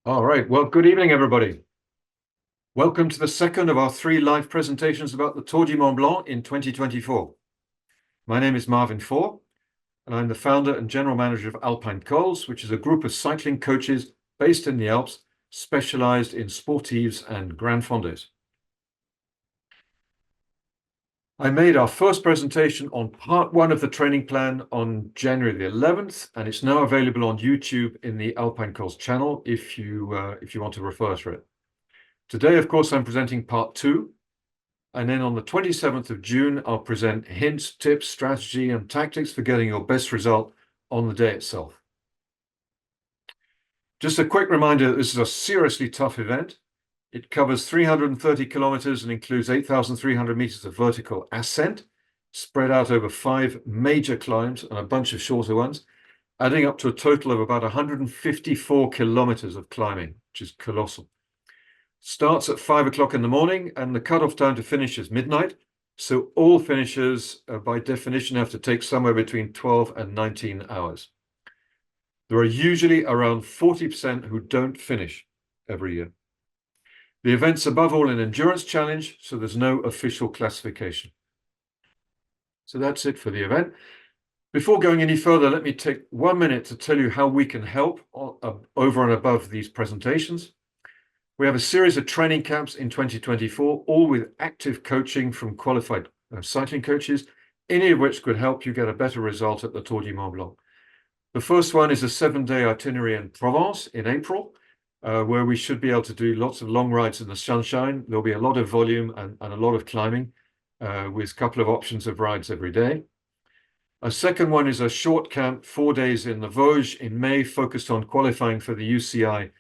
All right. Well, good evening, everybody. Welcome to the second of our three live presentations about the Tour du Mont Blanc in 2024. My name is Marvin Faure, and I'm the founder and general manager of Alpine Cols, which is a group of cycling coaches based in the Alps, specialized in sportives and Granfondos. I made our first presentation on part one of the training plan on January the 11th, and it's now available on YouTube in the Alpine Cols channel if you want to refer to it. Today, of course, I'm presenting part two, and then on the 27th of June, I'll present hints, tips, strategy, and tactics for getting your best result on the day itself. Just a quick reminder that this is a seriously tough event. It covers 330 kilometers and includes 8,300 meters of vertical ascent, spread out over 5 major climbs and a bunch of shorter ones, adding up to a total of about 154 kilometers of climbing, which is colossal. Starts at 5 o'clock in the morning, and the cutoff time to finish is midnight. So all finishers, by definition, have to take somewhere between 12 and 19 hours. There are usually around 40% who don't finish every year. The event's above all an endurance challenge, so there's no official classification. So that's it for the event. Before going any further, let me take 1 minute to tell you how we can help over and above these presentations. We have a series of training camps in 2024, all with active coaching from qualified cycling coaches, any of which could help you get a better result at the Tour du Mont Blanc. The first one is a 7-day itinerary in Provence in April, where we should be able to do lots of long rides in the sunshine. There'll be a lot of volume and a lot of climbing, with a couple of options of rides every day. A second one is a short camp, 4 days in the Vosges in May, focused on qualifying for the UCI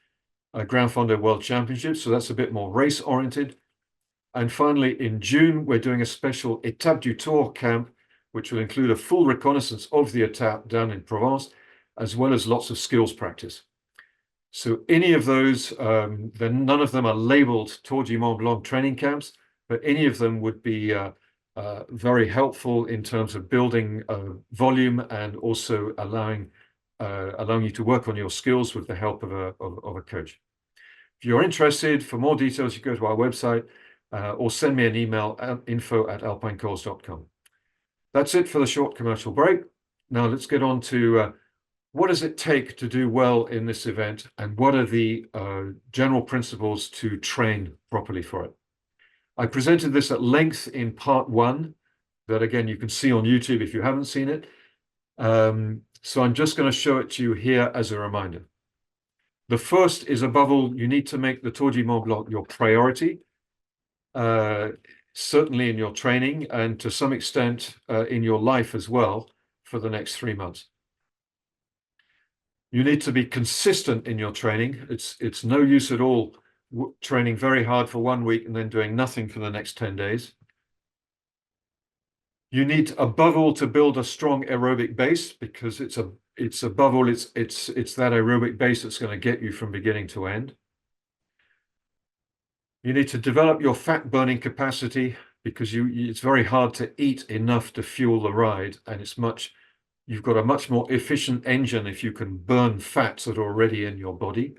Granfondo World Championships, so that's a bit more race-oriented. And finally, in June, we're doing a special Étape du Tour camp, which will include a full reconnaissance of the Étape down in Provence, as well as lots of skills practice. So any of those, then none of them are labeled Tour du Mont Blanc training camps, but any of them would be very helpful in terms of building volume and also allowing you to work on your skills with the help of a coach. If you're interested, for more details, you go to our website or send me an email at info@alpinecols.com. That's it for the short commercial break. Now let's get on to what does it take to do well in this event, and what are the general principles to train properly for it. I presented this at length in part one, that again you can see on YouTube if you haven't seen it. So I'm just going to show it to you here as a reminder. The first is, above all, you need to make the Tour du Mont Blanc your priority, certainly in your training and to some extent in your life as well for the next 3 months. You need to be consistent in your training. It's no use at all training very hard for 1 week and then doing nothing for the next 10 days. You need, above all, to build a strong aerobic base, because it's above all, it's that aerobic base that's going to get you from beginning to end. You need to develop your fat burning capacity, because it's very hard to eat enough to fuel the ride, and you've got a much more efficient engine if you can burn fats that are already in your body.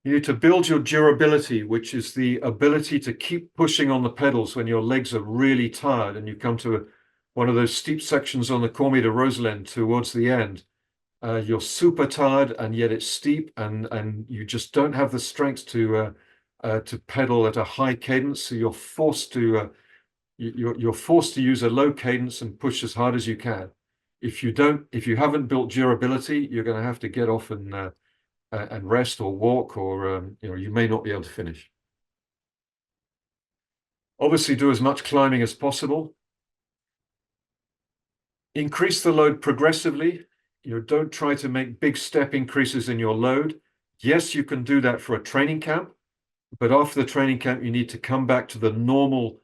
You need to build your durability, which is the ability to keep pushing on the pedals when your legs are really tired and you come to one of those steep sections on the Cormier de Roselend towards the end. You're super tired, and yet it's steep, and you just don't have the strength to pedal at a high cadence. So you're forced to use a low cadence and push as hard as you can. If you haven't built durability, you're going to have to get off and rest or walk, or you may not be able to finish. Obviously, do as much climbing as possible. Increase the load progressively. Don't try to make big step increases in your load. Yes, you can do that for a training camp, but after the training camp, you need to come back to the normal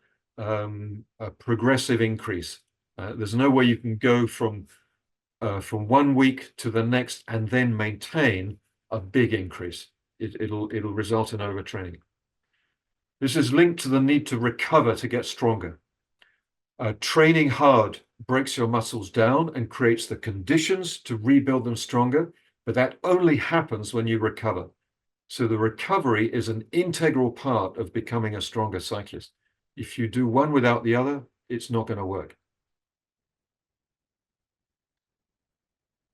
progressive increase. There's no way you can go from 1 week to the next and then maintain a big increase. It'll result in overtraining. This is linked to the need to recover to get stronger. Training hard breaks your muscles down and creates the conditions to rebuild them stronger. but that only happens when you recover. So the recovery is an integral part of becoming a stronger cyclist. If you do one without the other, it's not going to work.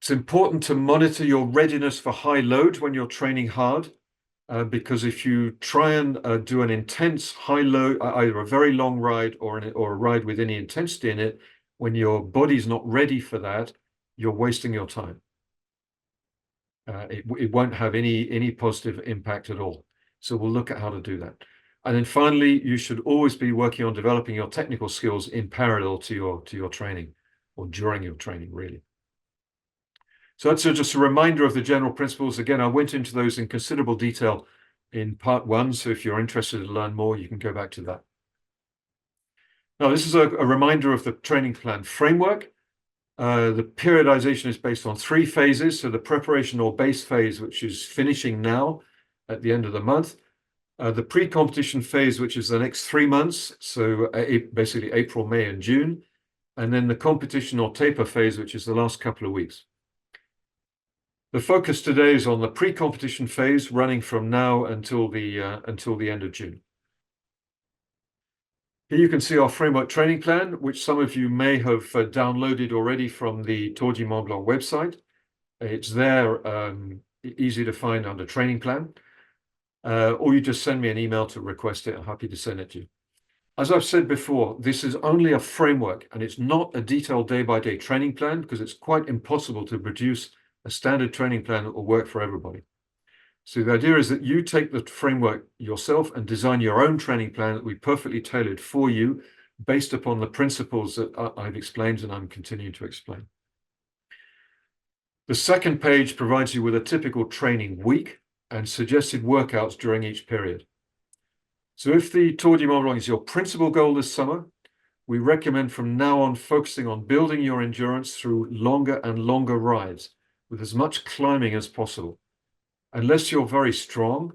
It's important to monitor your readiness for high load when you're training hard, because if you try and do an intense high load, either a very long ride or a ride with any intensity in it, when your body's not ready for that, you're wasting your time. It won't have any positive impact at all. So we'll look at how to do that. And then finally, you should always be working on developing your technical skills in parallel to your training, or during your training, really. So that's just a reminder of the general principles. Again, I went into those in considerable detail in part 1. So if you're interested to learn more, you can go back to that. Now, this is a reminder of the training plan framework. The periodization is based on 3 phases. So the preparation or base phase, which is finishing now at the end of the month. The pre-competition phase, which is the next 3 months. So basically April, May, and June. And then the competition or taper phase, which is the last couple of weeks. The focus today is on the pre-competition phase, running from now until the end of June. Here you can see our framework training plan, which some of you may have downloaded already from the Tour du Mont Blanc website. It's there, easy to find under training plan, or you just send me an email to request it. I'm happy to send it to you. As I've said before, this is only a framework, and it's not a detailed day-by-day training plan, because it's quite impossible to produce a standard training plan that will work for everybody. So the idea is that you take the framework yourself and design your own training plan that will be perfectly tailored for you based upon the principles that I've explained and I'm continuing to explain. The second page provides you with a typical training week and suggested workouts during each period. So if the Tour du Mont Blanc is your principal goal this summer, we recommend from now on focusing on building your endurance through longer and longer rides with as much climbing as possible. Unless you're very strong,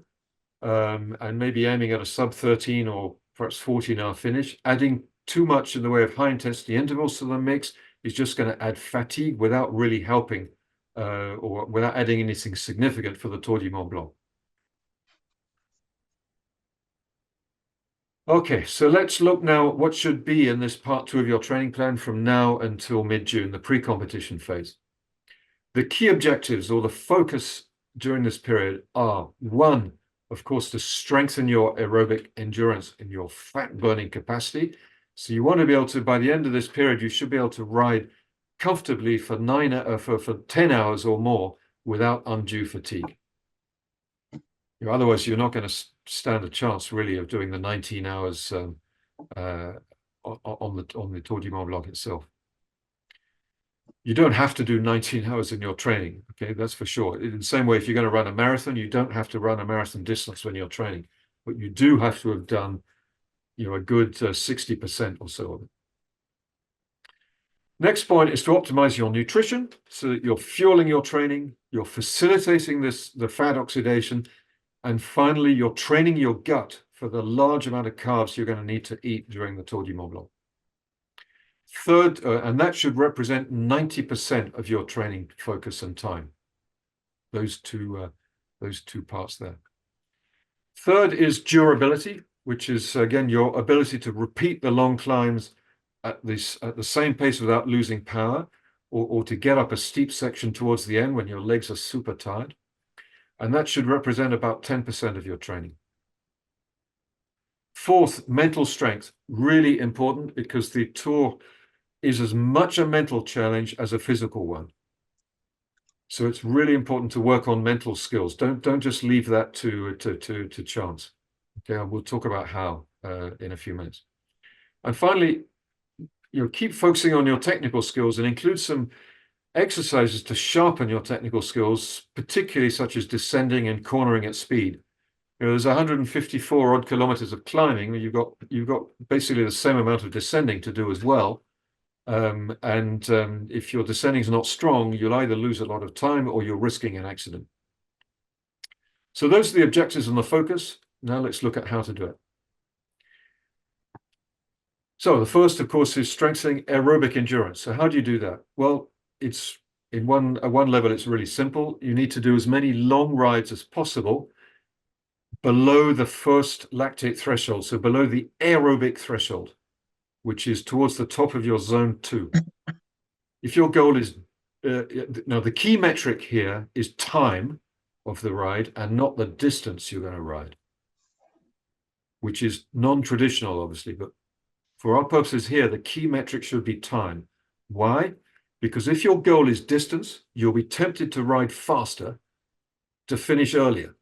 and maybe aiming at a sub 13 or perhaps 14-hour finish, adding too much in the way of high intensity intervals to the mix is just going to add fatigue without really helping, or without adding anything significant for the Tour du Mont Blanc. Okay, so let's look now at what should be in this part 2 of your training plan from now until mid-June, the pre-competition phase. The key objectives, or the focus during this period, are 1, of course, to strengthen your aerobic endurance and your fat burning capacity. So you want to be able to, by the end of this period, you should be able to ride comfortably for 10 hours or more without undue fatigue. Otherwise, you're not going to stand a chance really of doing the 19 hours on the Tour du Mont Blanc itself. You don't have to do 19 hours in your training, okay? That's for sure. In the same way, if you're going to run a marathon, you don't have to run a marathon distance when you're training, but you do have to have done, a good 60% or so of it. Next point is to optimize your nutrition so that you're fueling your training, you're facilitating the fat oxidation, and finally, you're training your gut for the large amount of carbs you're going to need to eat during the Tour du Mont Blanc. Third, and that should represent 90% of your training focus and time. Those two parts there. Third is durability, which is, again, your ability to repeat the long climbs at the same pace without losing power, or to get up a steep section towards the end when your legs are super tired. And that should represent about 10% of your training. Fourth, mental strength, really important, because the Tour is as much a mental challenge as a physical one. So it's really important to work on mental skills. Don't just leave that to chance. Okay, we'll talk about how in a few minutes. And finally, keep focusing on your technical skills and include some exercises to sharpen your technical skills, particularly such as descending and cornering at speed. There's 154 odd kilometers of climbing. You've got basically the same amount of descending to do as well. If your descending is not strong, you'll either lose a lot of time or you're risking an accident. So those are the objectives and the focus. Now let's look at how to do it. So the first, of course, is strengthening aerobic endurance. So how do you do that? Well, it's at one level, it's really simple. You need to do as many long rides as possible below the first lactate threshold, so below the aerobic threshold, which is towards the top of your zone 2. If your goal is now the key metric here is time of the ride and not the distance you're going to ride, which is non-traditional, obviously, but for our purposes here, the key metric should be time. Why? Because if your goal is distance, you'll be tempted to ride faster to finish earlier.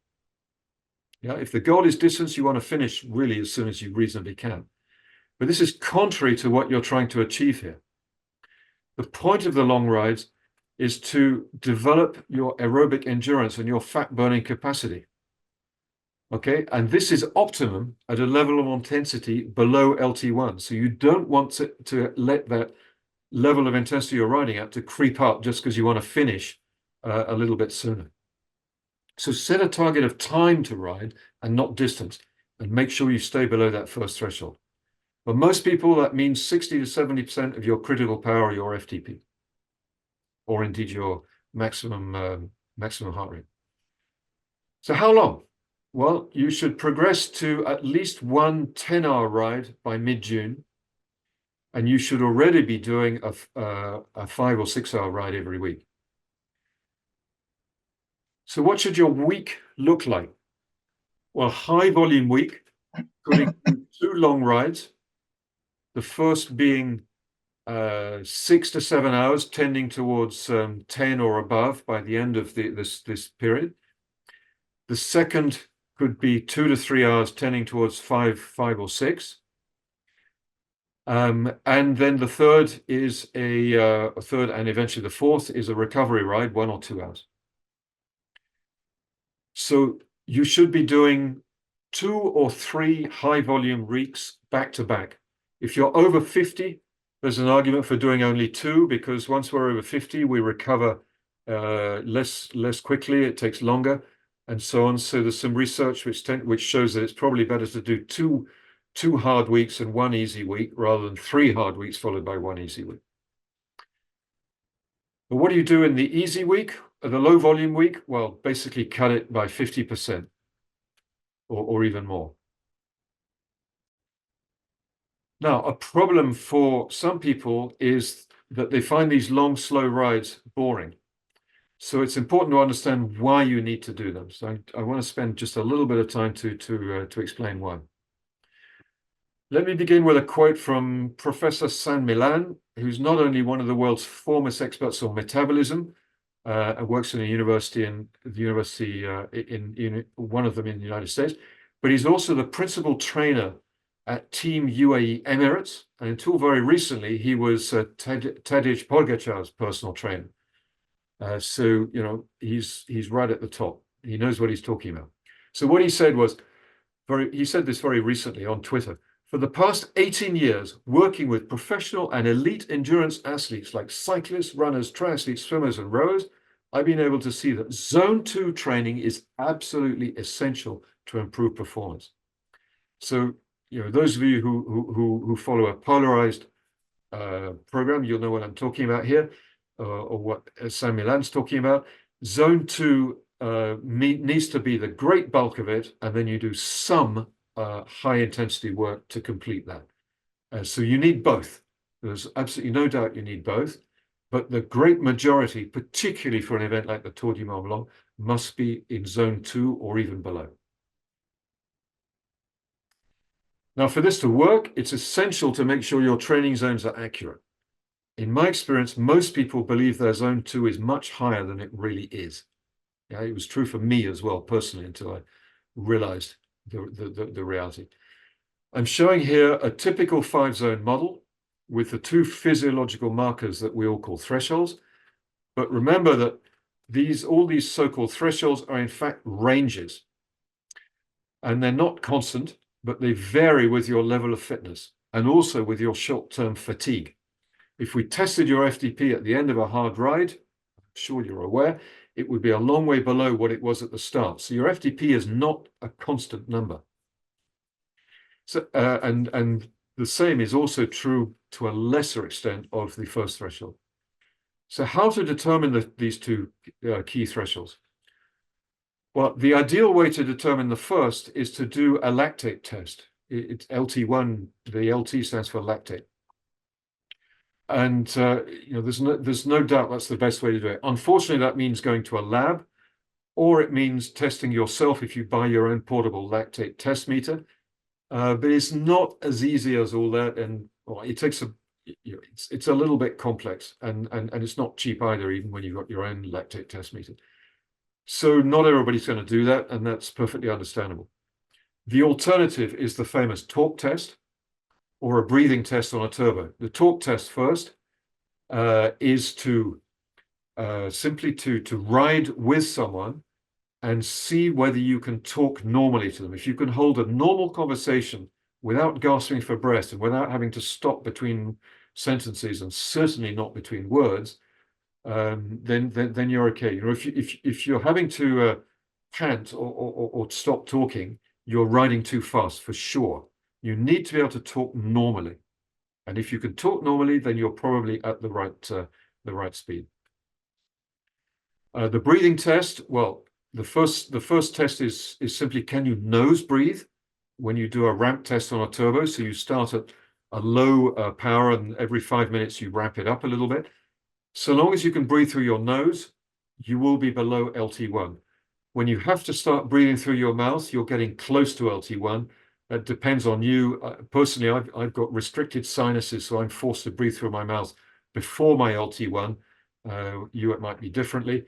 Yeah, if the goal is distance, you want to finish really as soon as you reasonably can. But this is contrary to what you're trying to achieve here. The point of the long rides is to develop your aerobic endurance and your fat burning capacity. Okay, and this is optimum at a level of intensity below LT1. So you don't want to let that level of intensity you're riding at to creep up just because you want to finish a little bit sooner. So set a target of time to ride and not distance, and make sure you stay below that first threshold. For most people, that means 60 to 70% of your critical power, your FTP, or indeed your maximum heart rate. So how long? Well, you should progress to at least one 10-hour ride by mid-June, and you should already be doing a 5 or 6 hour ride every week. So what should your week look like? Well, high volume week could include 2 long rides. The first being 6 to 7 hours, tending towards 10 or above by the end of this period. The second could be 2 to 3 hours, tending towards 5 or 6. And then the third is a third, and eventually the fourth is a recovery ride, 1 or 2 hours. So you should be doing 2 or 3 high volume weeks back to back. If you're over 50, there's an argument for doing only 2, because once we're over 50, we recover less quickly, it takes longer, and so on. So there's some research which shows that it's probably better to do two hard weeks and 1 easy week rather than 3 hard weeks followed by 1 easy week. But what do you do in the easy week, the low volume week? Well, basically cut it by 50% or even more. Now, a problem for some people is that they find these long, slow rides boring. So it's important to understand why you need to do them. So I want to spend just a little bit of time to explain why. Let me begin with a quote from Professor San Millan, who's not only one of the world's foremost experts on metabolism, and works in a university in one of them in the United States, but he's also the principal trainer at Team UAE Emirates, and until very recently, he was Tadej Pogacar's personal trainer. So he's right at the top. He knows what he's talking about. So what he said was, he said this very recently on Twitter. For the past 18 years, working with professional and elite endurance athletes like cyclists, runners, triathletes, swimmers, and rowers, I've been able to see that zone 2 training is absolutely essential to improve performance. So, those of you who follow a polarized program, you'll know what I'm talking about here, or what San Millan's talking about. Zone 2 needs to be the great bulk of it, and then you do some high intensity work to complete that. So you need both. There's absolutely no doubt you need both, but the great majority, particularly for an event like the Tour du Mont Blanc, must be in zone 2 or even below. Now, for this to work, it's essential to make sure your training zones are accurate. In my experience, most people believe their zone 2 is much higher than it really is. Yeah, it was true for me as well, personally, until I realized the reality. I'm showing here a typical 5-zone model with the 2 physiological markers that we all call thresholds. But remember that all these so-called thresholds are in fact ranges. And they're not constant, but they vary with your level of fitness and also with your short-term fatigue. If we tested your FTP at the end of a hard ride, I'm sure you're aware, it would be a long way below what it was at the start. So your FTP is not a constant number. So, and the same is also true to a lesser extent of the first threshold. So how to determine these two key thresholds? Well, the ideal way to determine the first is to do a lactate test. It's LT1, the LT stands for lactate. And there's no doubt that's the best way to do it. Unfortunately, that means going to a lab, or it means testing yourself if you buy your own portable lactate test meter. But it's not as easy as all that, and well, it takes it's a little bit complex, and it's not cheap either, even when you've got your own lactate test meter. So not everybody's going to do that, and that's perfectly understandable. The alternative is the famous torque test or a breathing test on a turbo. The torque test first is to simply to ride with someone and see whether you can talk normally to them. If you can hold a normal conversation without gasping for breath and without having to stop between sentences, and certainly not between words, then you're okay. If you're having to pant or stop talking, you're riding too fast for sure. You need to be able to talk normally, and if you can talk normally, then you're probably at the right speed. The breathing test, well, the first test is simply, can you nose breathe when you do a ramp test on a turbo? So you start at a low power, and every 5 minutes you ramp it up a little bit. So long as you can breathe through your nose, you will be below LT1. When you have to start breathing through your mouth, you're getting close to LT1. That depends on you. Personally, I've got restricted sinuses, so I'm forced to breathe through my mouth before my LT1. It might be differently.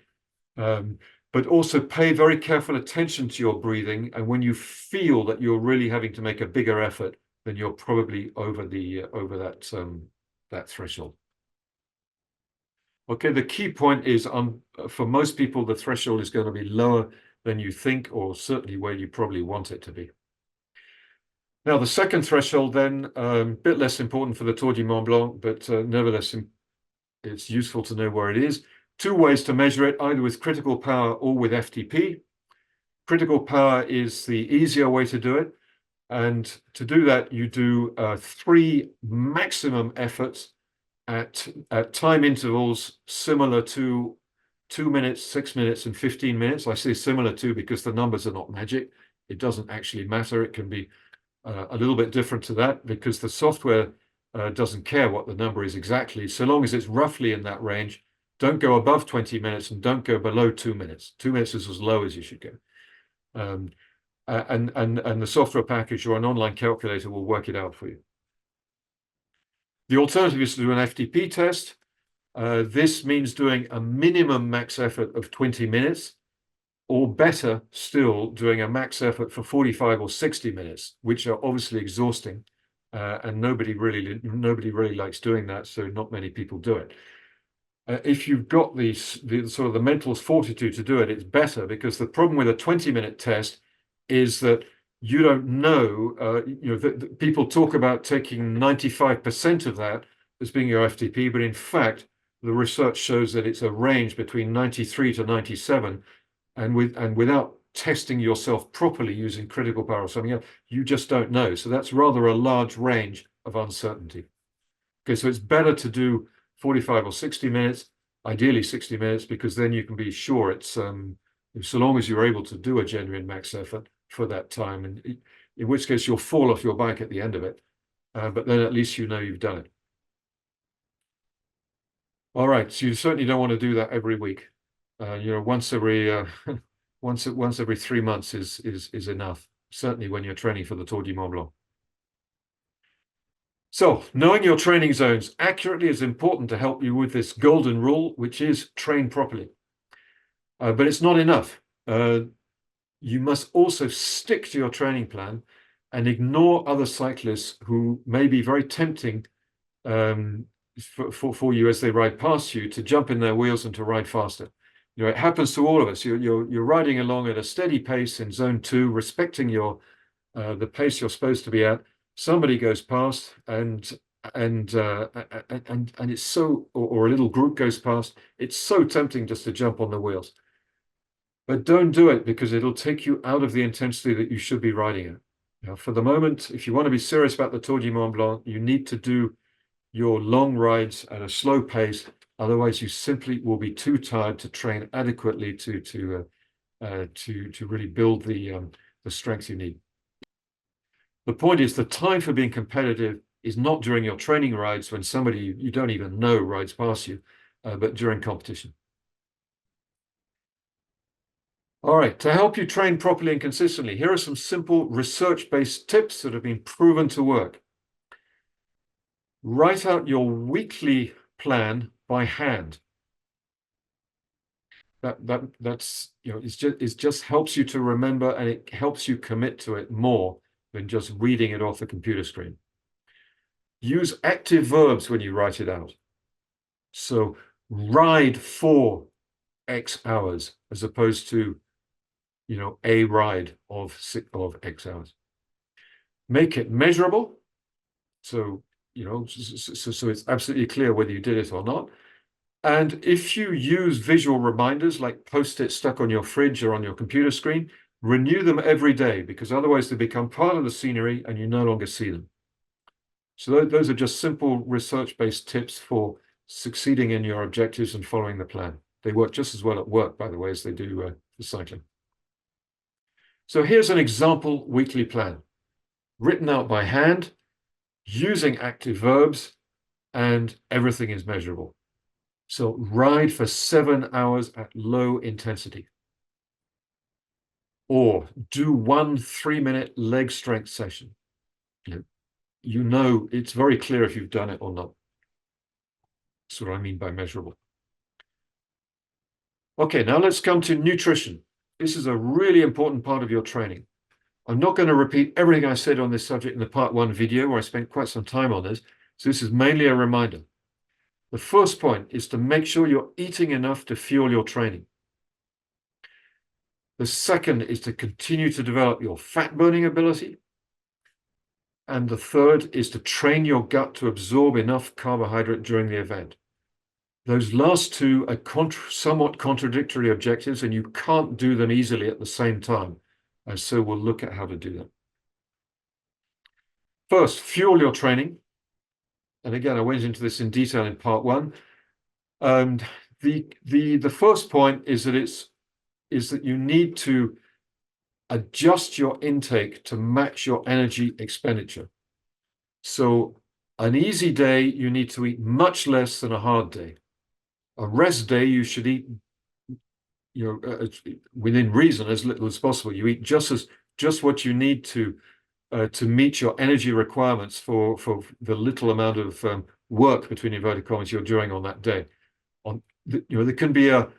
But also pay very careful attention to your breathing, and when you feel that you're really having to make a bigger effort, then you're probably over that threshold. Okay, the key point is for most people, the threshold is going to be lower than you think, or certainly where you probably want it to be. Now, the second threshold then, a bit less important for the Tour du Mont Blanc, but nevertheless, it's useful to know where it is. Two ways to measure it, either with critical power or with FTP. Critical power is the easier way to do it. And to do that, you do 3 maximum efforts at time intervals similar to 2 minutes, 6 minutes, and 15 minutes. I say similar to because the numbers are not magic. It doesn't actually matter. It can be a little bit different to that because the software doesn't care what the number is exactly. So long as it's roughly in that range, don't go above 20 minutes and don't go below 2 minutes. 2 minutes is as low as you should go. And the software package or an online calculator will work it out for you. The alternative is to do an FTP test. This means doing a minimum max effort of 20 minutes, or better still, doing a max effort for 45 or 60 minutes, which are obviously exhausting, and nobody really likes doing that, so not many people do it. If you've got the sort of the mental fortitude to do it, it's better, because the problem with a 20-minute test is that you don't know, people talk about taking 95% of that as being your FTP, but in fact, the research shows that it's a range between 93 to 97, and without testing yourself properly using critical power or something else, you just don't know. So that's rather a large range of uncertainty. Okay, so it's better to do 45 or 60 minutes, ideally 60 minutes, because then you can be sure it's so long as you're able to do a genuine max effort for that time, and in which case you'll fall off your bike at the end of it, but then at least you know you've done it. All right, so you certainly don't want to do that every week. Once every 3 months is enough, certainly when you're training for the Tour du Mont Blanc. So knowing your training zones accurately is important to help you with this golden rule, which is train properly. But it's not enough. You must also stick to your training plan and ignore other cyclists who may be very tempting for you as they ride past you to jump in their wheels and to ride faster. It happens to all of us. You're riding along at a steady pace in zone 2, respecting the pace you're supposed to be at. Somebody goes past and it's so, or a little group goes past. It's so tempting just to jump on the wheels. But don't do it, because it'll take you out of the intensity that you should be riding at. Now, for the moment, if you want to be serious about the Tour du Mont Blanc, you need to do your long rides at a slow pace Otherwise, you simply will be too tired to train adequately to really build the strength you need. The point is, the time for being competitive is not during your training rides when somebody you don't even know rides past you, but during competition. All right, to help you train properly and consistently, here are some simple research-based tips that have been proven to work. Write out your weekly plan by hand. That's it just helps you to remember, and it helps you commit to it more than just reading it off the computer screen. Use active verbs when you write it out. So ride for X hours as opposed to, a ride of X hours. Make it measurable. So, so it's absolutely clear whether you did it or not. And if you use visual reminders like Post-it stuck on your fridge or on your computer screen, renew them every day, because otherwise they become part of the scenery and you no longer see them. So those are just simple research-based tips for succeeding in your objectives and following the plan. They work just as well at work, by the way, as they do for cycling. So here's an example weekly plan, written out by hand, using active verbs, and everything is measurable. So ride for 7 hours at low intensity. Or do 1 3-minute leg strength session. It's very clear if you've done it or not. That's what I mean by measurable. Okay, now let's come to nutrition. This is a really important part of your training. I'm not going to repeat everything I said on this subject in the part 1 video, where I spent quite some time on this. So this is mainly a reminder. The first point is to make sure you're eating enough to fuel your training. The second is to continue to develop your fat burning ability. And the third is to train your gut to absorb enough carbohydrate during the event. Those last two are somewhat contradictory objectives, and you can't do them easily at the same time. And so we'll look at how to do that. First, fuel your training. And again, I went into this in detail in part 1. And the first point is that you need to adjust your intake to match your energy expenditure. So an easy day, you need to eat much less than a hard day. A rest day, you should eat, within reason, as little as possible. You eat just what you need to meet your energy requirements for the little amount of work, between inverted commas, you're doing on that day. There can be a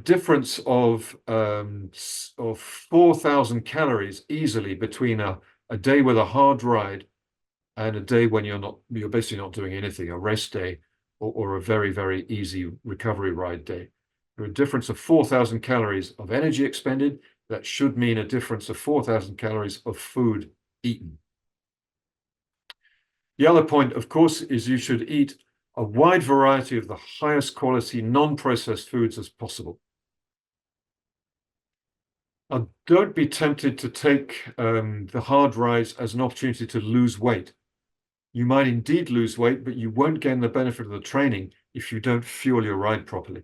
difference of 4,000 calories easily between a day with a hard ride and a day when you're basically not doing anything, a rest day, or a very, very easy recovery ride day. There are a difference of 4,000 calories of energy expended. That should mean a difference of 4,000 calories of food eaten. The other point, of course, is you should eat a wide variety of the highest quality non-processed foods as possible. And don't be tempted to take the hard rides as an opportunity to lose weight. You might indeed lose weight, but you won't gain the benefit of the training if you don't fuel your ride properly.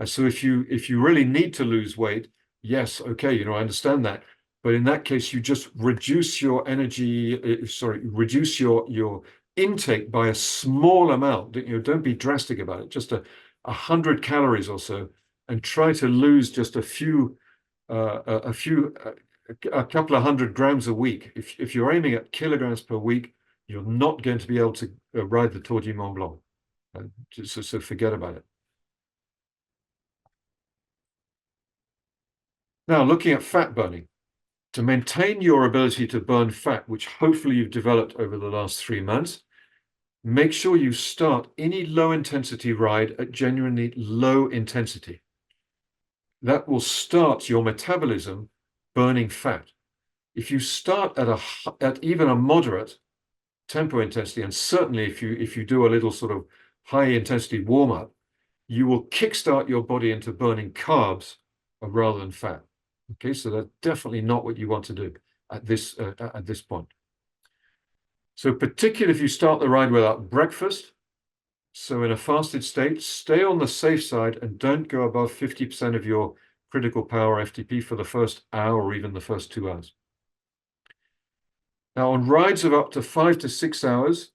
So if you really need to lose weight, yes, okay, I understand that. But in that case, you just reduce your reduce your intake by a small amount. Don't be drastic about it, just 100 calories or so, and try to lose just a couple of 100 grams a week. If you're aiming at kilograms per week, you're not going to be able to ride the Tour du Mont Blanc. So forget about it. Now, looking at fat burning. To maintain your ability to burn fat, which hopefully you've developed over the last 3 months, make sure you start any low-intensity ride at genuinely low intensity. That will start your metabolism burning fat. If you start at even a moderate tempo intensity, and certainly if you do a little sort of high-intensity warm-up, you will kickstart your body into burning carbs rather than fat. Okay, so that's definitely not what you want to do at this point. So particularly if you start the ride without breakfast, So in a fasted state, stay on the safe side and don't go above 50% of your critical power FTP for the first hour or even the first 2 hours. Now, on rides of up to 5 to 6 hours,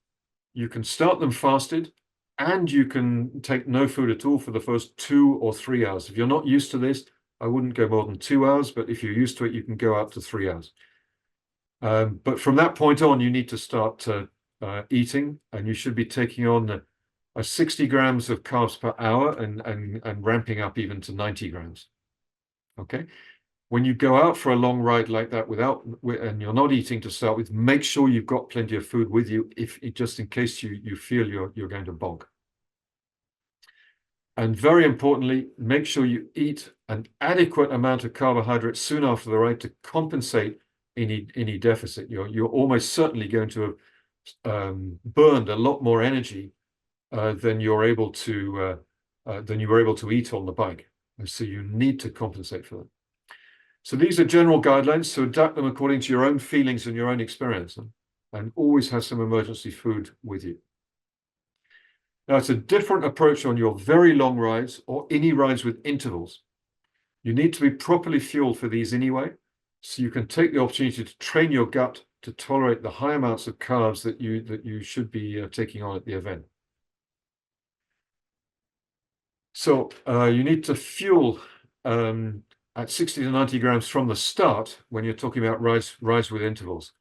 you can start them fasted and you can take no food at all for the first 2 or 3 hours. If you're not used to this, I wouldn't go more than 2 hours, but if you're used to it, you can go up to 3 hours. But from that point on, you need to start eating, and you should be taking on 60 grams of carbs per hour and ramping up even to 90 grams. Okay. When you go out for a long ride like that and you're not eating to start with, make sure you've got plenty of food with you, just in case you feel you're going to bog. And very importantly, make sure you eat an adequate amount of carbohydrates soon after the ride to compensate any deficit. You're almost certainly going to have burned a lot more energy than you were able to eat on the bike. And so you need to compensate for that. So these are general guidelines, so adapt them according to your own feelings and your own experience, and always have some emergency food with you. Now, it's a different approach on your very long rides or any rides with intervals. You need to be properly fueled for these anyway, so you can take the opportunity to train your gut to tolerate the high amounts of carbs that you should be taking on at the event. So you need to fuel at 60 to 90 grams from the start when you're talking about rides with intervals.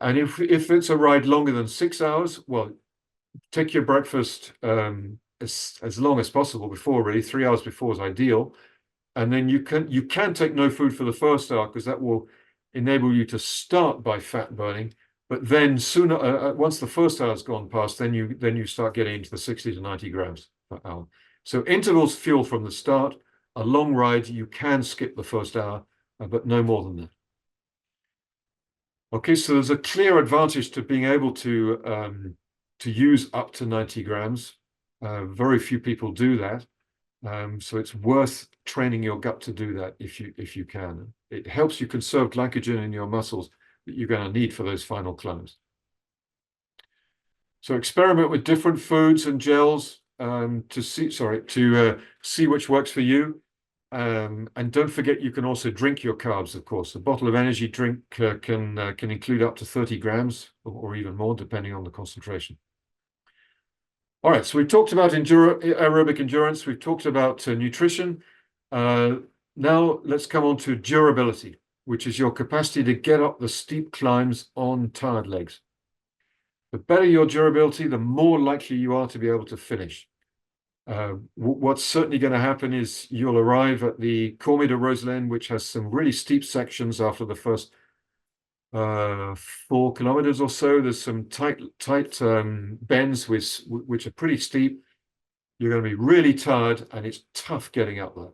And if it's a ride longer than 6 hours, well, take your breakfast as long as possible before, really. 3 hours before is ideal. And then you can take no food for the first hour, because that will enable you to start by fat burning. But then sooner, once the first hour has gone past, then you start getting into the 60 to 90 grams per hour. So intervals fuel from the start. A long ride, you can skip the first hour, but no more than that. Okay, so there's a clear advantage to being able to use up to 90 grams. Very few people do that. So it's worth training your gut to do that if you can. It helps you conserve glycogen in your muscles that you're going to need for those final climbs. So experiment with different foods and gels to see which works for you. And don't forget, you can also drink your carbs, of course. A bottle of energy drink can include up to 30 grams or even more, depending on the concentration. All right, so we've talked about aerobic endurance. We've talked about nutrition. Now let's come on to durability, which is your capacity to get up the steep climbs on tired legs. The better your durability, the more likely you are to be able to finish. What's certainly going to happen is you'll arrive at the Cormier de Roselène, which has some really steep sections after the first 4 kilometers or so. There's some tight bends which are pretty steep. You're going to be really tired, and it's tough getting up there.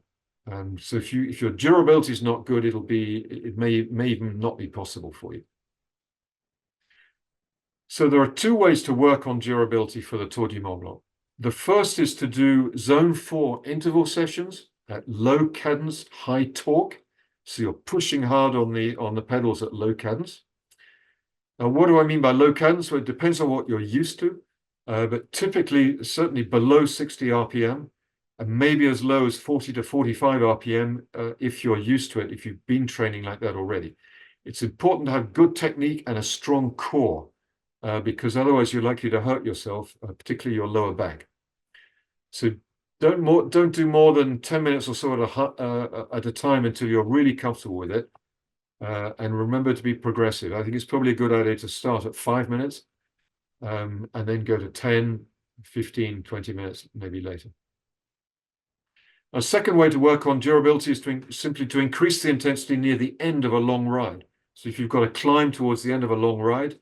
So if your durability is not good, it may even not be possible for you. So there are 2 ways to work on durability for the Tour du Mont Blanc. The first is to do zone 4 interval sessions at low cadence, high torque. So you're pushing hard on the pedals at low cadence. Now, what do I mean by low cadence? Well, it depends on what you're used to, but typically, certainly below 60 RPM, and maybe as low as 40 to 45 RPM if you're used to it, if you've been training like that already. It's important to have good technique and a strong core, because otherwise you're likely to hurt yourself, particularly your lower back. So don't do more than 10 minutes or so at a time until you're really comfortable with it. And remember to be progressive. I think it's probably a good idea to start at 5 minutes and then go to 10, 15, 20 minutes, maybe later. A second way to work on durability is simply to increase the intensity near the end of a long ride. So if you've got to climb towards the end of a long ride,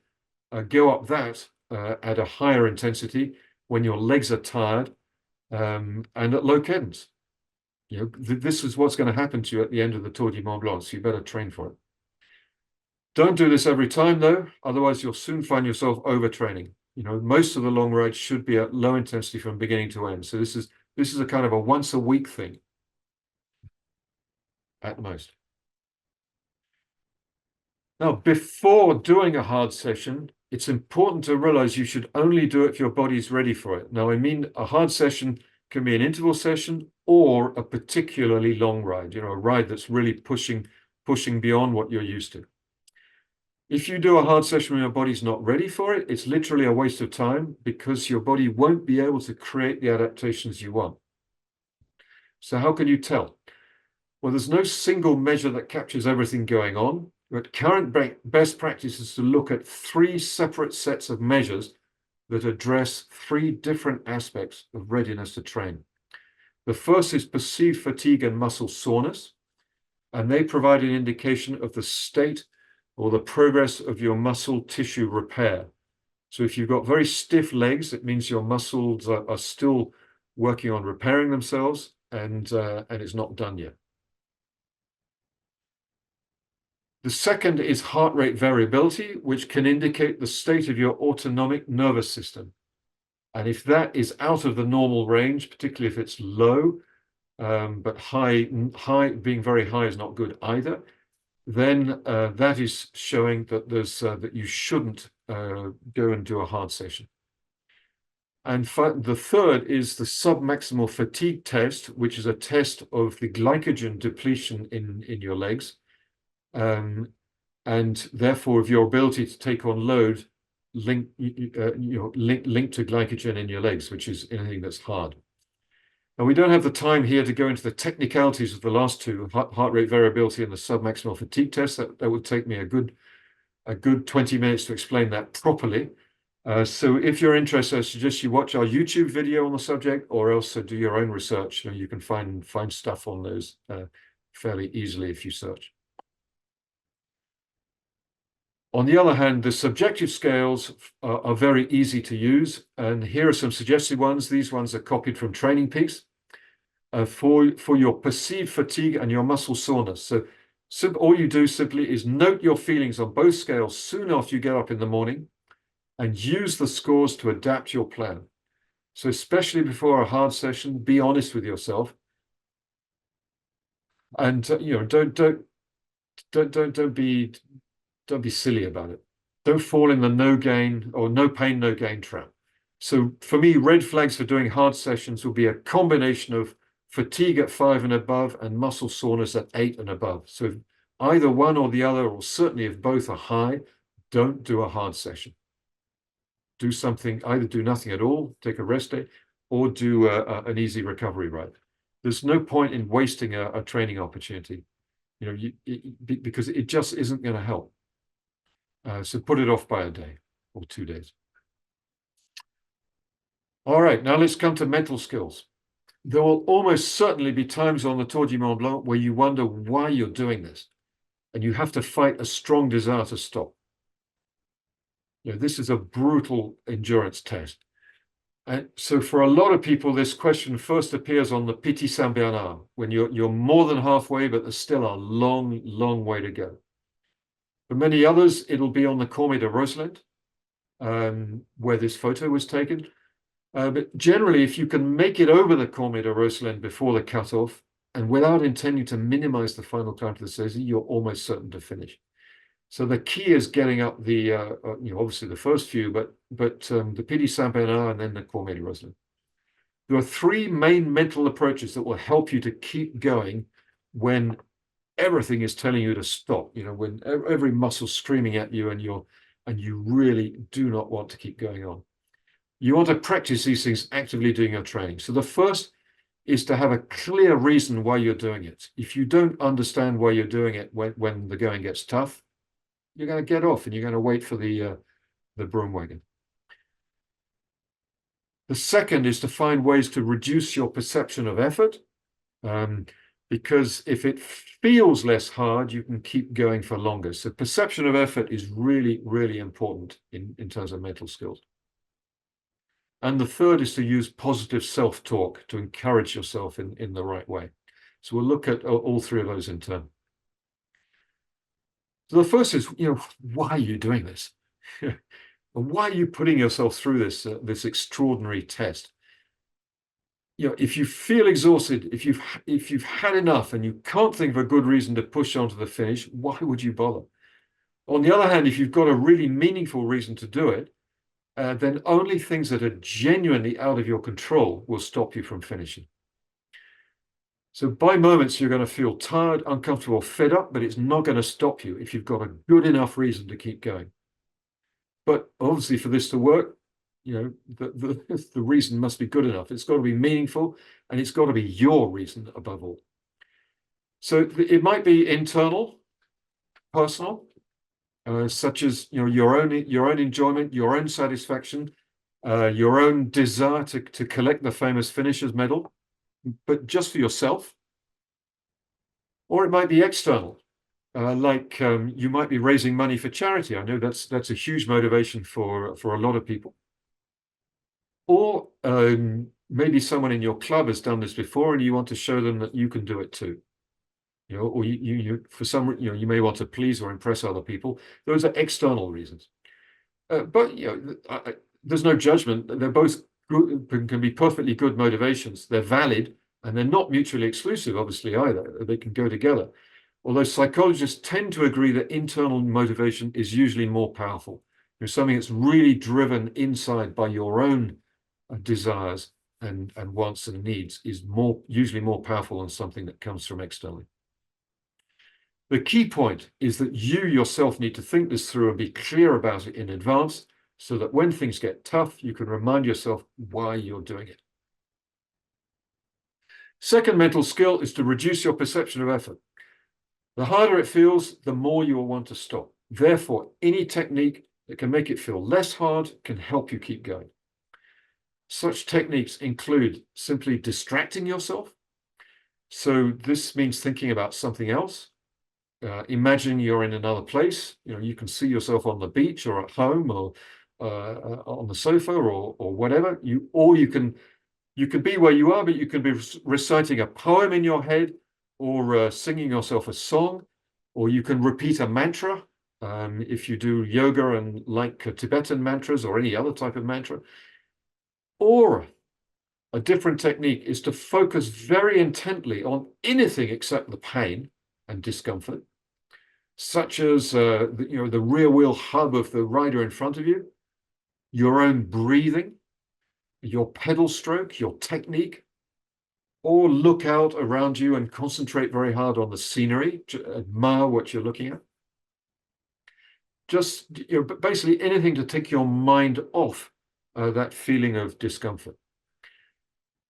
go up that at a higher intensity when your legs are tired and at low cadence. This is what's going to happen to you at the end of the Tour du Mont Blanc, so you better train for it. Don't do this every time, though. Otherwise, you'll soon find yourself overtraining. Most of the long rides should be at low intensity from beginning to end. So this is a kind of a once a week thing at most. Now, before doing a hard session, it's important to realize you should only do it if your body's ready for it. Now, I mean, a hard session can be an interval session or a particularly long ride, a ride that's really pushing beyond what you're used to. If you do a hard session when your body's not ready for it, it's literally a waste of time because your body won't be able to create the adaptations you want. So how can you tell? Well, there's no single measure that captures everything going on, but current best practice is to look at 3 separate sets of measures that address 3 different aspects of readiness to train. The first is perceived fatigue and muscle soreness, and they provide an indication of the state or the progress of your muscle tissue repair. So if you've got very stiff legs, it means your muscles are still working on repairing themselves, and it's not done yet. The second is heart rate variability, which can indicate the state of your autonomic nervous system. And if that is out of the normal range, particularly if it's low, but high being very high is not good either, then that is showing that that you shouldn't go and do a hard session. And the third is the submaximal fatigue test, which is a test of the glycogen depletion in your legs, and therefore of your ability to take on load linked to glycogen in your legs, which is anything that's hard. Now, we don't have the time here to go into the technicalities of the last two, heart rate variability and the submaximal fatigue test. That would take me a good 20 minutes to explain that properly. So if you're interested, I suggest you watch our YouTube video on the subject, or else do your own research. You can find stuff on those fairly easily if you search. On the other hand, the subjective scales are very easy to use, and here are some suggested ones. These ones are copied from Training Peaks for your perceived fatigue and your muscle soreness. So all you do simply is note your feelings on both scales soon after you get up in the morning, and use the scores to adapt your plan. So especially before a hard session, be honest with yourself, and don't be silly about it. Don't fall in the no gain or no pain, no gain trap. So for me, red flags for doing hard sessions will be a combination of fatigue at 5 and above and muscle soreness at 8 and above. So if either one or the other, or certainly if both are high, don't do a hard session. Do something, either do nothing at all, take a rest day, or do an easy recovery ride. There's no point in wasting a training opportunity, because it just isn't going to help. So put it off by a day or 2 days. All right, now let's come to mental skills. There will almost certainly be times on the Tour du Mont Blanc where you wonder why you're doing this, and you have to fight a strong desire to stop. This is a brutal endurance test. And so for a lot of people, this question first appears on the Petit Saint-Bernard, when you're more than halfway, but there's still a long, long way to go. For many others, it'll be on the Cormet de Rosland, where this photo was taken. But generally, if you can make it over the Cormet de Rosland before the cutoff, and without intending to minimize the final climb to the Cézanne, you're almost certain to finish. So the key is getting up the, obviously the first few, but the Petit Saint-Bernard and then the Cormet de Rosland. There are 3 main mental approaches that will help you to keep going when everything is telling you to stop. When every muscle's screaming at you and you really do not want to keep going on. You want to practice these things actively doing your training. So the first is to have a clear reason why you're doing it. If you don't understand why you're doing it when the going gets tough, you're going to get off and you're going to wait for the broom wagon. The second is to find ways to reduce your perception of effort, because if it feels less hard, you can keep going for longer. So perception of effort is really, really important in terms of mental skills. And the third is to use positive self-talk to encourage yourself in the right way. So we'll look at all 3 of those in turn. So the first is, why are you doing this? Why are you putting yourself through this extraordinary test? If you feel exhausted, if you've had enough and you can't think of a good reason to push on to the finish, why would you bother? On the other hand, if you've got a really meaningful reason to do it, then only things that are genuinely out of your control will stop you from finishing. So by moments, you're going to feel tired, uncomfortable, fed up, but it's not going to stop you if you've got a good enough reason to keep going. But obviously, for this to work, the reason must be good enough. It's got to be meaningful, and it's got to be your reason above all. So it might be internal, personal, such as your own enjoyment, your own satisfaction, your own desire to collect the famous finisher's medal, but just for yourself. Or it might be external, like you might be raising money for charity. I know that's a huge motivation for a lot of people. Or maybe someone in your club has done this before, and you want to show them that you can do it too. Or you for some you may want to please or impress other people. Those are external reasons. But there's no judgment. They're both good, can be perfectly good motivations. They're valid, and they're not mutually exclusive, obviously, either. They can go together. Although psychologists tend to agree that internal motivation is usually more powerful. Something that's really driven inside by your own desires and wants and needs is usually more powerful than something that comes from externally. The key point is that you yourself need to think this through and be clear about it in advance, so that when things get tough, you can remind yourself why you're doing it. Second mental skill is to reduce your perception of effort. The harder it feels, the more you will want to stop. Therefore, any technique that can make it feel less hard can help you keep going. Such techniques include simply distracting yourself. So this means thinking about something else. Imagine you're in another place. You can see yourself on the beach or at home or on the sofa or whatever. You can be where you are, but you can be reciting a poem in your head, or singing yourself a song, or you can repeat a mantra if you do yoga and like Tibetan mantras or any other type of mantra. Or a different technique is to focus very intently on anything except the pain and discomfort, such as the rear wheel hub of the rider in front of you, your own breathing, your pedal stroke, your technique, or look out around you and concentrate very hard on the scenery, admire what you're looking at. Just basically anything to take your mind off that feeling of discomfort.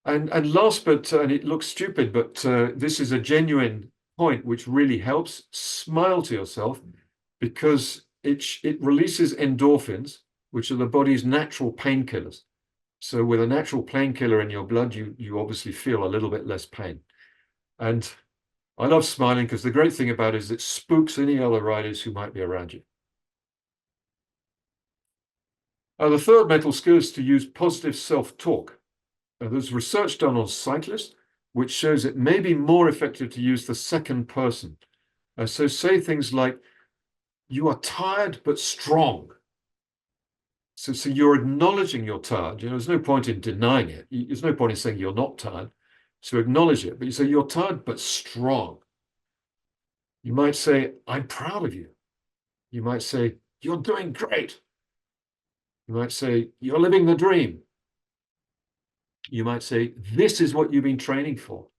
And last, and it looks stupid, but this is a genuine point which really helps. Smile to yourself, because it releases endorphins, which are the body's natural painkillers. So with a natural painkiller in your blood, you obviously feel a little bit less pain. And I love smiling because the great thing about it is it spooks any other riders who might be around you. The third mental skill is to use positive self-talk. There's research done on cyclists which shows it may be more effective to use the second person. So say things like, "You are tired but strong." So you're acknowledging you're tired. There's no point in denying it. There's no point in saying you're not tired. So acknowledge it. But you say you're tired but strong. You might say, "I'm proud of you." You might say, "You're doing great." You might say, "You're living the dream." You might say, "This is what you've been training for."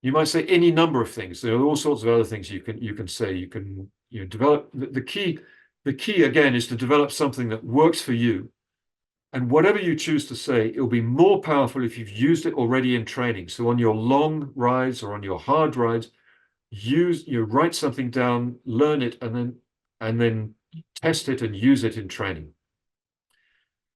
You might say any number of things. There are all sorts of other things you can say. You can develop the key. The key again is to develop something that works for you. And whatever you choose to say, it'll be more powerful if you've used it already in training. So on your long rides or on your hard rides, write something down, learn it, and then test it and use it in training.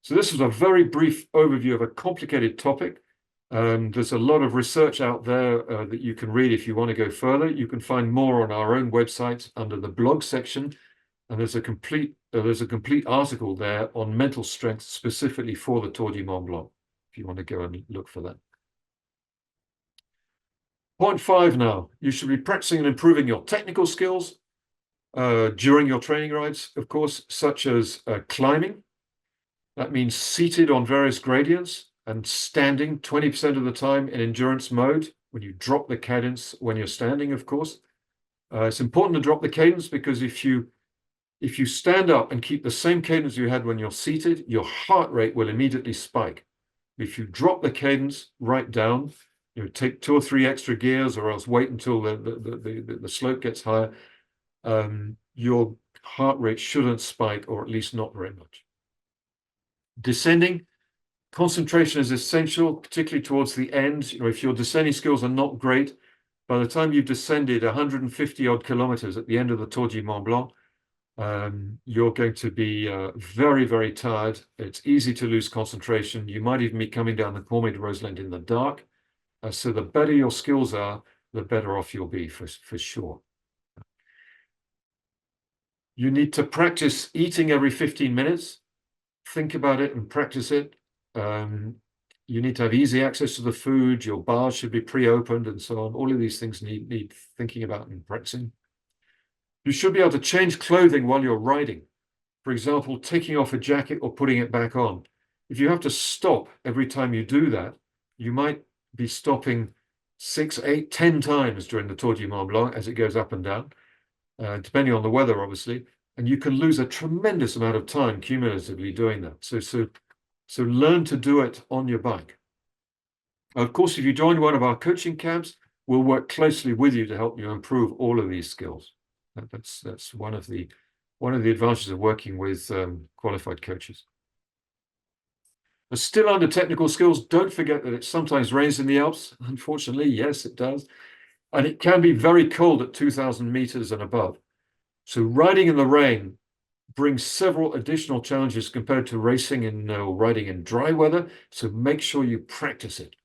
So this was a very brief overview of a complicated topic. There's a lot of research out there that you can read if you want to go further. You can find more on our own website under the blog section, and there's a complete article there on mental strength specifically for the Tour du Mont Blanc, if you want to go and look for that. Point 5 now, you should be practicing and improving your technical skills during your training rides, of course, such as climbing. That means seated on various gradients and standing 20% of the time in endurance mode, when you drop the cadence when you're standing, of course. It's important to drop the cadence because if you stand up and keep the same cadence you had when you're seated, your heart rate will immediately spike. If you drop the cadence right down, take 2 or 3 extra gears, or else wait until the slope gets higher, your heart rate shouldn't spike, or at least not very much. Descending, concentration is essential, particularly towards the end. If your descending skills are not great, by the time you've descended 150 odd kilometers at the end of the Tour du Mont Blanc, you're going to be very, very tired. It's easy to lose concentration. You might even be coming down the Cormet de Roseland in the dark. So the better your skills are, the better off you'll be for sure. You need to practice eating every 15 minutes. Think about it and practice it. You need to have easy access to the food. Your bars should be pre-opened and so on. All of these things need thinking about and practicing. You should be able to change clothing while you're riding. For example, taking off a jacket or putting it back on. If you have to stop every time you do that, you might be stopping 6, 8, 10 times during the Tour du Mont Blanc as it goes up and down, depending on the weather, obviously. And you can lose a tremendous amount of time cumulatively doing that. So learn to do it on your bike. Of course, if you join one of our coaching camps, we'll work closely with you to help you improve all of these skills. That's one of the advantages of working with qualified coaches. But still under technical skills, don't forget that it sometimes rains in the Alps. Unfortunately, yes, it does. And it can be very cold at 2,000 meters and above. So riding in the rain brings several additional challenges compared to racing or riding in dry weather. So make sure you practice it.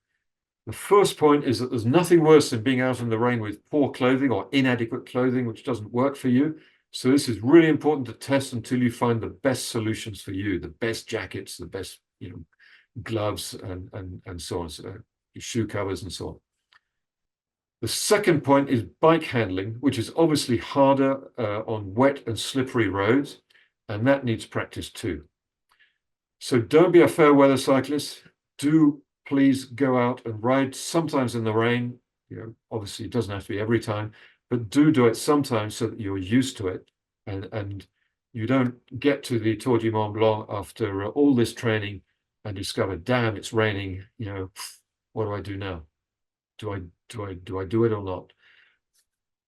The first point is that there's nothing worse than being out in the rain with poor clothing or inadequate clothing, which doesn't work for you. So this is really important to test until you find the best solutions for you, the best jackets, the best gloves, and so on, so shoe covers and so on. The second point is bike handling, which is obviously harder on wet and slippery roads, and that needs practice too. So don't be a fair weather cyclist. Do please go out and ride sometimes in the rain. Obviously it doesn't have to be every time, but do it sometimes so that you're used to it, and you don't get to the Tour du Mont Blanc after all this training and discover, damn, it's raining. What do I do now? Do I do it or not?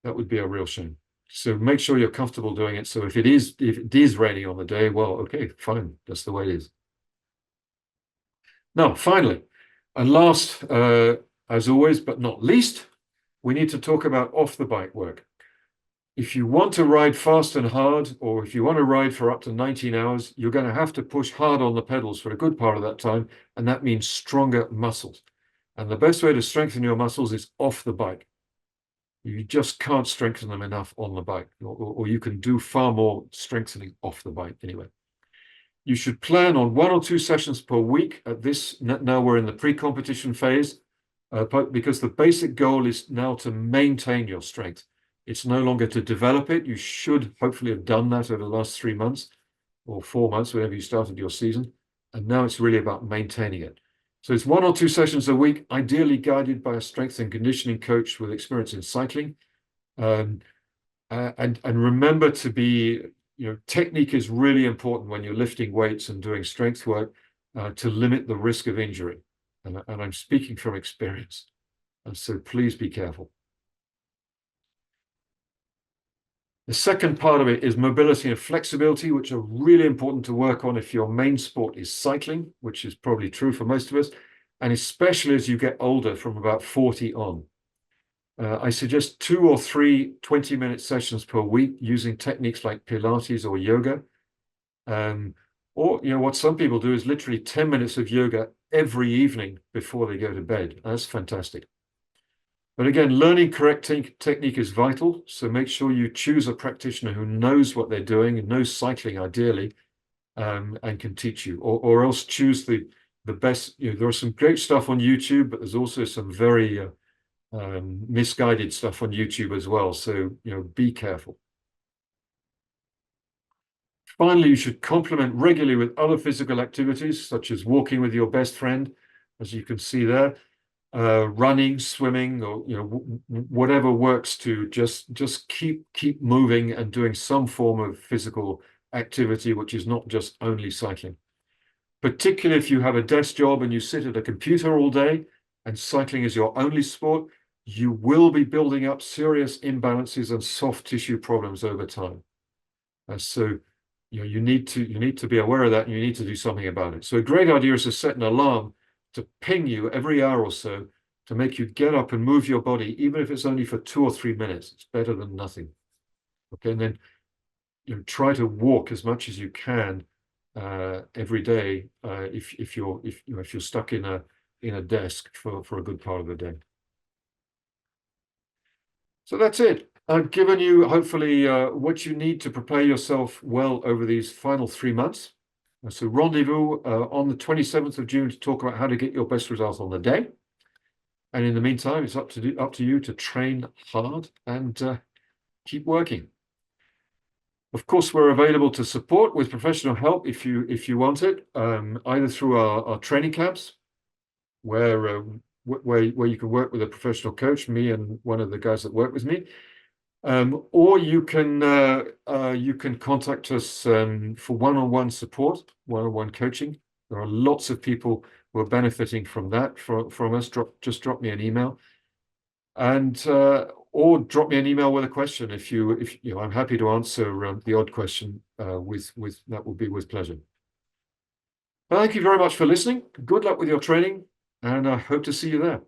That would be a real shame. So make sure you're comfortable doing it. So if it is raining on the day, well, okay, fine, that's the way it is. Now, finally, and last, as always, but not least, we need to talk about off the bike work. If you want to ride fast and hard, or if you want to ride for up to 19 hours, you're going to have to push hard on the pedals for a good part of that time, and that means stronger muscles. And the best way to strengthen your muscles is off the bike. You just can't strengthen them enough on the bike, or you can do far more strengthening off the bike anyway. You should plan on 1 or 2 sessions per week at this. Now we're in the pre-competition phase, because the basic goal is now to maintain your strength. It's no longer to develop it. You should hopefully have done that over the last 3 months or 4 months, whenever you started your season. And now it's really about maintaining it. So it's 1 or 2 sessions a week, ideally guided by a strength and conditioning coach with experience in cycling. And remember to be, technique is really important when you're lifting weights and doing strength work, to limit the risk of injury. And I'm speaking from experience. And so please be careful. The second part of it is mobility and flexibility, which are really important to work on if your main sport is cycling, which is probably true for most of us, and especially as you get older from about 40 on. I suggest 2 or 3 20-minute sessions per week using techniques like Pilates or yoga. Or, what some people do is literally 10 minutes of yoga every evening before they go to bed. That's fantastic. But again, learning correct technique is vital. So make sure you choose a practitioner who knows what they're doing and knows cycling ideally, and can teach you, or else choose the best. There are some great stuff on YouTube, but there's also some very misguided stuff on YouTube as well. So, be careful. Finally, you should complement regularly with other physical activities, such as walking with your best friend, as you can see there. running, swimming, or whatever works to just keep moving and doing some form of physical activity, which is not just only cycling. Particularly if you have a desk job and you sit at a computer all day and cycling is your only sport, you will be building up serious imbalances and soft tissue problems over time. So you need to be aware of that, and you need to do something about it. So a great idea is to set an alarm to ping you every hour or so to make you get up and move your body, even if it's only for 2 or 3 minutes. It's better than nothing. Okay, and then try to walk as much as you can every day if you're stuck in a desk for a good part of the day. So that's it. I've given you hopefully what you need to prepare yourself well over these final 3 months. So rendezvous on the 27th of June to talk about how to get your best results on the day. And in the meantime, it's up to you to train hard and keep working. Of course, we're available to support with professional help if you want it, either through our training camps, where you can work with a professional coach, me and one of the guys that work with me, or you can contact us for one-on-one support, one-on-one coaching. There are lots of people who are benefiting from that from us. Just drop me an email, and or drop me an email with a question if I'm happy to answer the odd question with that will be with pleasure. Thank you very much for listening. Good luck with your training, and I hope to see you there.